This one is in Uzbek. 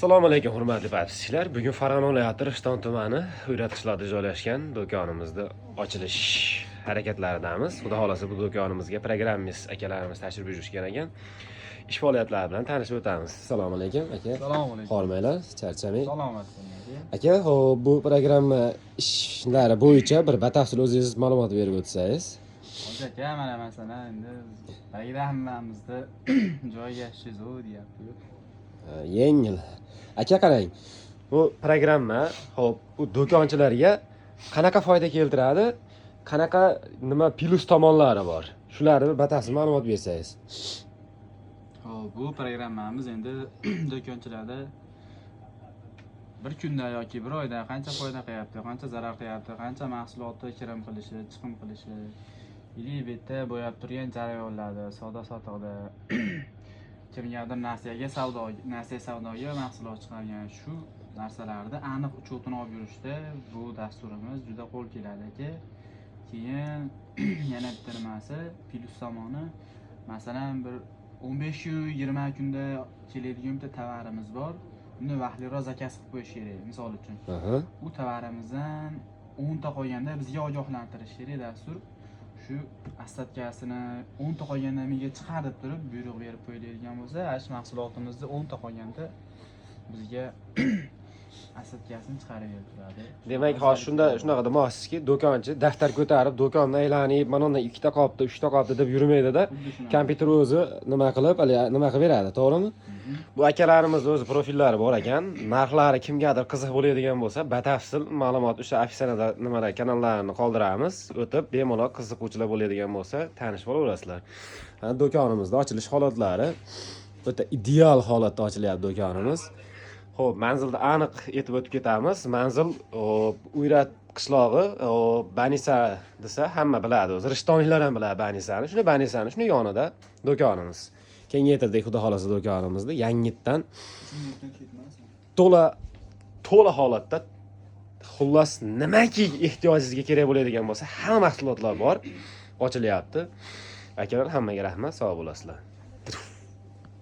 Assalomu alaykum hurmatli podpischilar. Bugun Farg'ona viloyati Rishton tumani Uyrat qishloqida joylashgan do'konimizda ochilish harakatlaridamiz. Xudo xolasa bu do'konimizga programmist akalarimiz tashrif buyurishgan ekan. Ish faoliyatlari bilan tanishib o'tamiz. Assalomu alaykum aka. Assalomu alaykum. Hormanglar, charchamang. Salomat bo'ling. Aka, hop bu programma ishlari bo'yicha bir batafsil o'zingiz ma'lumot berib o'tsangiz. Hozir aka, mana masalan endi programmamizni joylashish zo'r deyapti-ku. Yengil. Aka qarang. Bu programma hop bu do'konchilarga qanaqa foyda keltiradi? Qanaqa nima plus tomonlari bor? Shularni bir batafsil ma'lumot bersangiz. Hop, bu programmamiz endi do'konchilarda bir kunda yoki bir oyda qancha foyda qilyapti, qancha zarar qilyapti, qancha mahsulotni kirim qilishi, chiqim qilishi, yili bitta bo'yab turgan jarayonlarda, savdo sotiqda kimgadir nasiyaga savdoga mahsulot chiqargan shu narsalarni aniq uchotini olib yurishda bu dasturimiz juda qo'l keladi aka. Keyin yana bitta nimasi plus tomoni, masalan bir 15 kun 20 kunda keladigan bitta tovarimiz bor. Uni vaqtliroq zakaz qilib qo'yish kerak, misol uchun. Bu tovarimizdan 10 ta qolganda bizga ogohlantirish kerak dastur. Shu ostatkasini 10 ta qolganda menga chiqar deb turib buyruq berib qo'yiladigan bo'lsa, ash mahsulotimizni 10 ta qolganda bizga ostatkasini chiqarib berib turadi. Demak, hozir shunaqa demoqchisizki, do'konchi daftar ko'tarib, do'konni aylanib, mana undan 2 ta qolibdi, 3 ta qolibdi deb yurmaydi-da. Kompyuter o'zi nima qilib beradi, to'g'rimi? Bu akalarimiz o'z profillari bor ekan. Narxlari kimgadir qiziq bo'ladigan bo'lsa, batafsil ma'lumot o'sha ofitsialda nimalar kanallarni qoldiramiz. O'tib bemalol qiziquvchilar bo'ladigan bo'lsa, tanishib olaverasizlar. Do'konimizda ochilish holatlari o'ta ideal holatda ochilyapti do'konimiz. Xo'p, manzilni aniq aytib o'tib ketamiz. Manzil Uyrat qishlog'i, Banisa desa hamma biladi. O'zi rishtonliklar ham biladi Banisani. Shuni yonida do'konimiz. Kengaytirdik xudo xolasa do'konimizni. Yangitdan to'la holatda xullas nimaki ehtiyojingizga kerak bo'ladigan bo'lsa, hamma mahsulotlar bor, ochilyapti. Akalar, hammaga rahmat, sog' bo'lasizlar.